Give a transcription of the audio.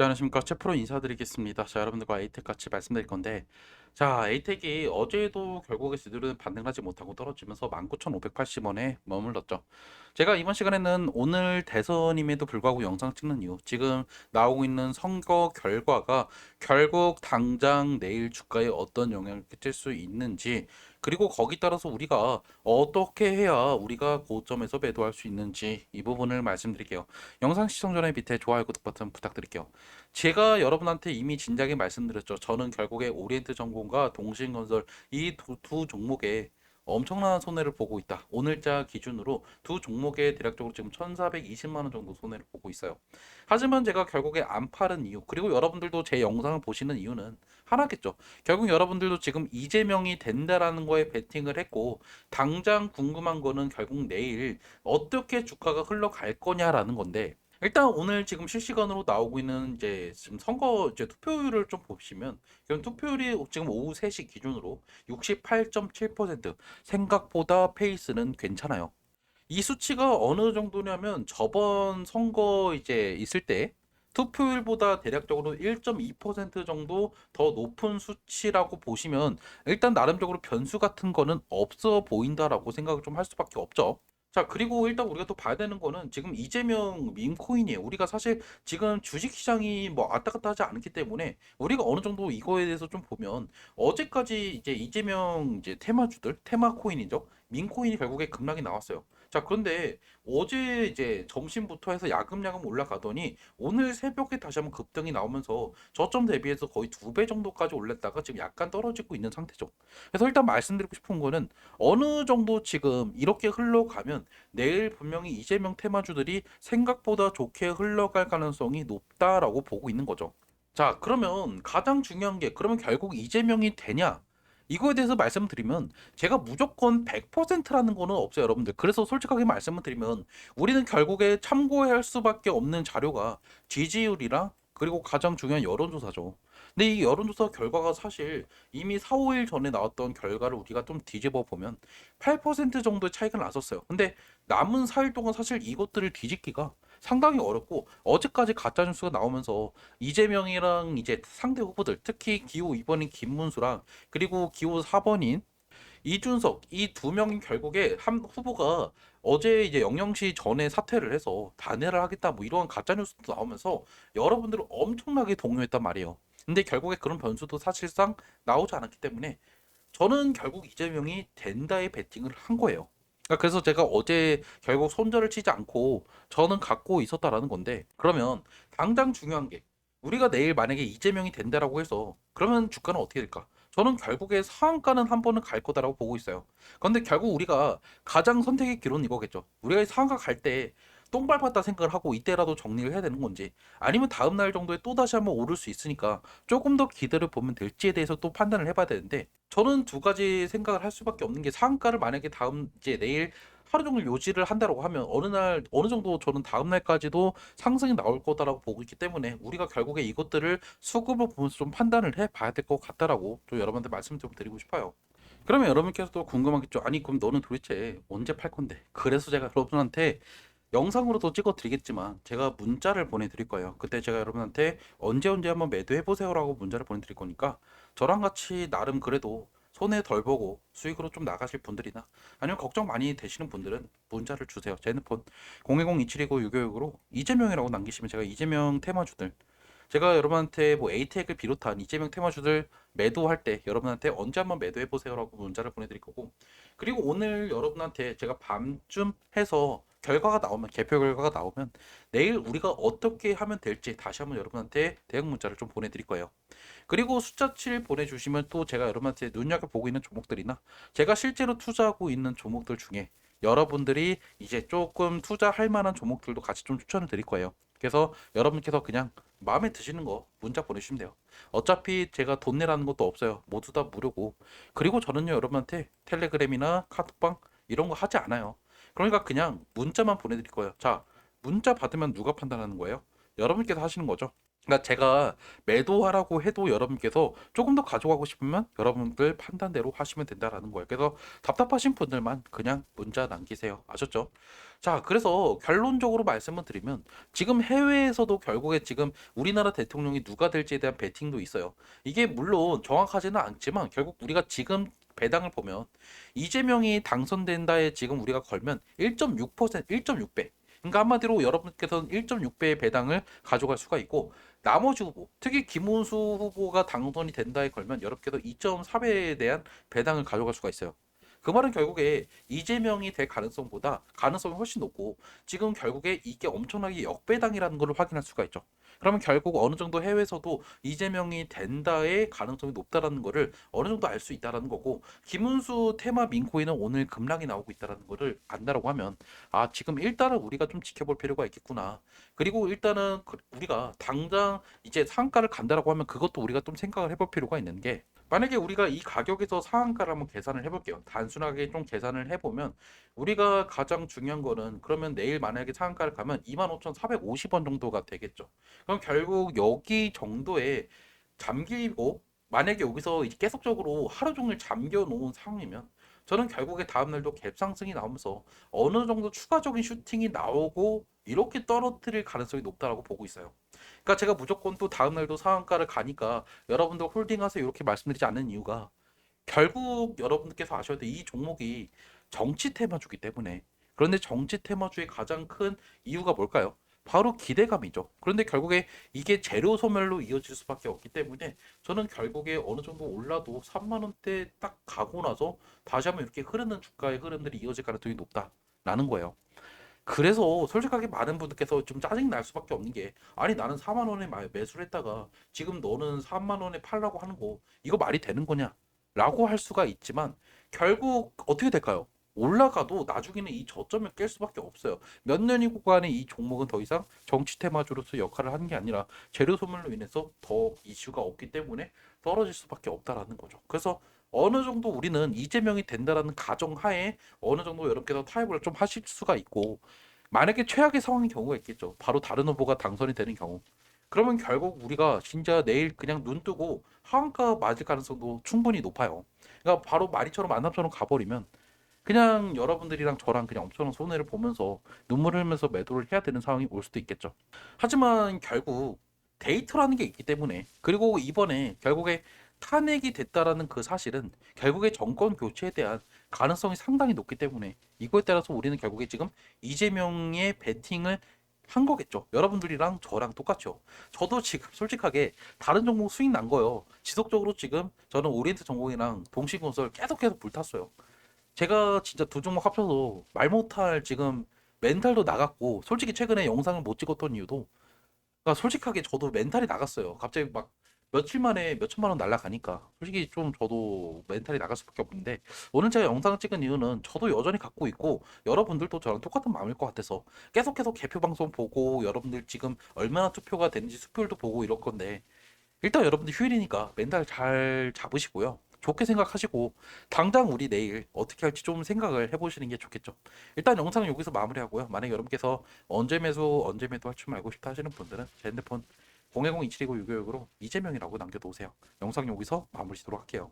자, 안녕하십니까. 채프로 인사드리겠습니다. 자, 여러분들과 에이텍 같이 말씀드릴 건데, 자, 에이텍이 어제도 결국에 제대로 반등을 하지 못하고 떨어지면서 19,580원에 머물렀죠. 제가 이번 시간에는 오늘 대선임에도 불구하고 영상 찍는 이유, 지금 나오고 있는 선거 결과가 결국 당장 내일 주가에 어떤 영향을 끼칠 수 있는지, 그리고 거기 따라서 우리가 어떻게 해야 우리가 고점에서 매도할 수 있는지 이 부분을 말씀드릴게요. 영상 시청 전에 밑에 좋아요, 구독 버튼 부탁드릴게요. 제가 여러분한테 이미 진작에 말씀드렸죠. 저는 결국에 오리엔트 전공과 동신건설 이 두 종목에 엄청난 손해를 보고 있다. 오늘자 기준으로 두 종목에 대략적으로 지금 1,420만 원 정도 손해를 보고 있어요. 하지만 제가 결국에 안 팔은 이유, 그리고 여러분들도 제 영상을 보시는 이유는 하나겠죠. 결국 여러분들도 지금 이재명이 된다라는 거에 베팅을 했고, 당장 궁금한 거는 결국 내일 어떻게 주가가 흘러갈 거냐라는 건데, 일단 오늘 지금 실시간으로 나오고 있는 이제 지금 선거 이제 투표율을 좀 보시면, 그럼 투표율이 지금 오후 3시 기준으로 68.7%, 생각보다 페이스는 괜찮아요. 이 수치가 어느 정도냐면 저번 선거 이제 있을 때 투표율보다 대략적으로 1.2% 정도 더 높은 수치라고 보시면, 일단 나름적으로 변수 같은 거는 없어 보인다라고 생각을 좀 할 수밖에 없죠. 자, 그리고 일단 우리가 또 봐야 되는 거는 지금 이재명 밈코인이에요. 우리가 사실 지금 주식시장이 뭐 왔다 갔다 하지 않기 때문에 우리가 어느 정도 이거에 대해서 좀 보면, 어제까지 이제 이재명 이제 테마주들, 테마코인이죠. 밈코인이 결국에 급락이 나왔어요. 자, 그런데 어제 이제 점심부터 해서 야금야금 올라가더니 오늘 새벽에 다시 한번 급등이 나오면서 저점 대비해서 거의 2배 정도까지 올랐다가 지금 약간 떨어지고 있는 상태죠. 그래서 일단 말씀드리고 싶은 거는, 어느 정도 지금 이렇게 흘러가면 내일 분명히 이재명 테마주들이 생각보다 좋게 흘러갈 가능성이 높다라고 보고 있는 거죠. 자, 그러면 가장 중요한 게, 그러면 결국 이재명이 되냐? 이거에 대해서 말씀드리면, 제가 무조건 100%라는 거는 없어요, 여러분들. 그래서 솔직하게 말씀을 드리면, 우리는 결국에 참고해야 할 수밖에 없는 자료가 지지율이랑 그리고 가장 중요한 여론조사죠. 근데 이 여론조사 결과가 사실 이미 4, 5일 전에 나왔던 결과를 우리가 좀 뒤집어 보면 8% 정도의 차이가 났었어요. 근데 남은 4일 동안 사실 이것들을 뒤집기가 상당히 어렵고, 어제까지 가짜 뉴스가 나오면서 이재명이랑 이제 상대 후보들, 특히 기호 2번인 김문수랑 그리고 기호 4번인 이준석, 이 두 명이 결국에 한 후보가 어제 이제 영영시 전에 사퇴를 해서 단일을 하겠다 뭐 이런 가짜 뉴스도 나오면서 여러분들을 엄청나게 동요했단 말이에요. 근데 결국에 그런 변수도 사실상 나오지 않았기 때문에 저는 결국 이재명이 된다에 베팅을 한 거예요. 그래서 제가 어제 결국 손절을 치지 않고 저는 갖고 있었다라는 건데, 그러면 당장 중요한 게, 우리가 내일 만약에 이재명이 된다라고 해서 그러면 주가는 어떻게 될까? 저는 결국에 상한가는 한 번은 갈 거다라고 보고 있어요. 그런데 결국 우리가 가장 선택의 기로는 이거겠죠. 우리가 상한가 갈 때 똥 밟았다 생각을 하고 이때라도 정리를 해야 되는 건지, 아니면 다음 날 정도에 또 다시 한번 오를 수 있으니까 조금 더 기다려 보면 될지에 대해서 또 판단을 해봐야 되는데, 저는 두 가지 생각을 할 수밖에 없는 게, 상한가를 만약에 다음 이제 내일 하루 종일 요지를 한다라고 하면 어느 날 어느 정도 저는 다음 날까지도 상승이 나올 거다라고 보고 있기 때문에, 우리가 결국에 이것들을 수급을 보면서 좀 판단을 해봐야 될 것 같다라고 좀 여러분한테 말씀 좀 드리고 싶어요. 그러면 여러분께서 또 궁금하겠죠. 아니 그럼 너는 도대체 언제 팔 건데? 그래서 제가 여러분한테 영상으로도 찍어 드리겠지만 제가 문자를 보내드릴 거예요. 그때 제가 여러분한테 언제 언제 한번 매도해 보세요라고 문자를 보내드릴 거니까, 저랑 같이 나름 그래도 손해 덜 보고 수익으로 좀 나가실 분들이나 아니면 걱정 많이 되시는 분들은 문자를 주세요. 제 핸드폰 010-2729-6565로 이재명이라고 남기시면 제가 이재명 테마주들, 제가 여러분한테 뭐 에이텍을 비롯한 이재명 테마주들 매도할 때 여러분한테 언제 한번 매도해 보세요라고 문자를 보내드릴 거고, 그리고 오늘 여러분한테 제가 밤쯤 해서 결과가 나오면, 개표 결과가 나오면 내일 우리가 어떻게 하면 될지 다시 한번 여러분한테 대응 문자를 좀 보내드릴 거예요. 그리고 숫자 7 보내주시면 또 제가 여러분한테 눈여겨보고 있는 종목들이나 제가 실제로 투자하고 있는 종목들 중에 여러분들이 이제 조금 투자할 만한 종목들도 같이 좀 추천을 드릴 거예요. 그래서 여러분께서 그냥 마음에 드시는 거 문자 보내주시면 돼요. 어차피 제가 돈 내라는 것도 없어요. 모두 다 무료고. 그리고 저는요, 여러분한테 텔레그램이나 카톡방 이런 거 하지 않아요. 그러니까 그냥 문자만 보내드릴 거예요. 자, 문자 받으면 누가 판단하는 거예요? 여러분께서 하시는 거죠. 그러니까 제가 매도하라고 해도 여러분께서 조금 더 가져가고 싶으면 여러분들 판단대로 하시면 된다라는 거예요. 그래서 답답하신 분들만 그냥 문자 남기세요. 아셨죠? 자, 그래서 결론적으로 말씀을 드리면 지금 해외에서도 결국에 지금 우리나라 대통령이 누가 될지에 대한 베팅도 있어요. 이게 물론 정확하지는 않지만 결국 우리가 지금 배당을 보면 이재명이 당선된다에 지금 우리가 걸면 1.6%, 1.6배. 그러니까 한마디로 여러분께서는 1.6배의 배당을 가져갈 수가 있고 나머지 후보, 특히 김문수 후보가 당선이 된다에 걸면 여러분께서 2.4배에 대한 배당을 가져갈 수가 있어요. 그 말은 결국에 이재명이 될 가능성보다 가능성이 훨씬 높고 지금 결국에 이게 엄청나게 역배당이라는 것을 확인할 수가 있죠. 그러면 결국 어느 정도 해외에서도 이재명이 된다의 가능성이 높다라는 것을 어느 정도 알 수 있다라는 거고 김문수 테마 민코인은 오늘 급락이 나오고 있다라는 것을 안다라고 하면 아 지금 일단은 우리가 좀 지켜볼 필요가 있겠구나. 그리고 일단은 우리가 당장 이제 상한가를 간다라고 하면 그것도 우리가 좀 생각을 해볼 필요가 있는 게 만약에 우리가 이 가격에서 상한가를 한번 계산을 해볼게요. 단순하게 좀 계산을 해보면 우리가 가장 중요한 거는 그러면 내일 만약에 상한가를 가면 25,450원 정도가 되겠죠. 그럼 결국 여기 정도에 잠기고 만약에 여기서 이제 계속적으로 하루 종일 잠겨 놓은 상황이면 저는 결국에 다음날도 갭 상승이 나오면서 어느 정도 추가적인 슈팅이 나오고 이렇게 떨어뜨릴 가능성이 높다라고 보고 있어요. 그러니까 제가 무조건 또 다음날도 상한가를 가니까 여러분들 홀딩하세요 이렇게 말씀드리지 않는 이유가 결국 여러분들께서 아셔야 돼. 이 종목이 정치 테마주기 때문에. 그런데 정치 테마주의 가장 큰 이유가 뭘까요? 바로 기대감이죠. 그런데 결국에 이게 재료 소멸로 이어질 수밖에 없기 때문에 저는 결국에 어느 정도 올라도 3만 원대 딱 가고 나서 다시 한번 이렇게 흐르는 주가의 흐름들이 이어질 가능성이 높다라는 거예요. 그래서 솔직하게 많은 분들께서 좀 짜증 날 수밖에 없는 게 아니 나는 4만 원에 매수를 했다가 지금 너는 3만 원에 팔라고 하는 거 이거 말이 되는 거냐? 라고 할 수가 있지만 결국 어떻게 될까요? 올라가도 나중에는 이 저점을 깰 수밖에 없어요. 몇 년이 구간에 이 종목은 더 이상 정치 테마주로서 역할을 하는 게 아니라 재료 소멸로 인해서 더 이슈가 없기 때문에 떨어질 수밖에 없다라는 거죠. 그래서 어느 정도 우리는 이재명이 된다라는 가정하에 어느 정도 여러분께서 타협을 좀 하실 수가 있고 만약에 최악의 상황인 경우가 있겠죠. 바로 다른 후보가 당선이 되는 경우. 그러면 결국 우리가 진짜 내일 그냥 눈 뜨고 하한가 맞을 가능성도 충분히 높아요. 그러니까 바로 마리처럼 만남처럼 가버리면 그냥 여러분들이랑 저랑 그냥 엄청난 손해를 보면서 눈물 흘리면서 매도를 해야 되는 상황이 올 수도 있겠죠. 하지만 결국 데이터라는 게 있기 때문에 그리고 이번에 결국에 탄핵이 됐다라는 그 사실은 결국에 정권 교체에 대한 가능성이 상당히 높기 때문에 이거에 따라서 우리는 결국에 지금 이재명의 베팅을 한 거겠죠. 여러분들이랑 저랑 똑같죠. 저도 지금 솔직하게 다른 종목 수익 난 거요. 지속적으로 지금 저는 오리엔트 전공이랑 동시건설 계속해서 불탔어요. 제가 진짜 두 종목 합쳐서 말 못할 지금 멘탈도 나갔고 솔직히 최근에 영상을 못 찍었던 이유도 그러니까 솔직하게 저도 멘탈이 나갔어요. 갑자기 막 며칠 만에 몇 천만 원 날라가니까 솔직히 좀 저도 멘탈이 나갈 수밖에 없는데 오늘 제가 영상을 찍은 이유는 저도 여전히 갖고 있고 여러분들도 저랑 똑같은 마음일 것 같아서 계속해서 개표 방송 보고 여러분들 지금 얼마나 투표가 되는지 수표율도 보고 이럴 건데 일단 여러분들 휴일이니까 멘탈 잘 잡으시고요. 좋게 생각하시고 당장 우리 내일 어떻게 할지 좀 생각을 해보시는 게 좋겠죠. 일단 영상은 여기서 마무리하고요. 만약 여러분께서 언제 매수 언제 매도 할 줄 알고 싶다 하시는 분들은 제 핸드폰 010-2729-656으로 이재명이라고 남겨놓으세요. 영상 여기서 마무리 짓도록 할게요.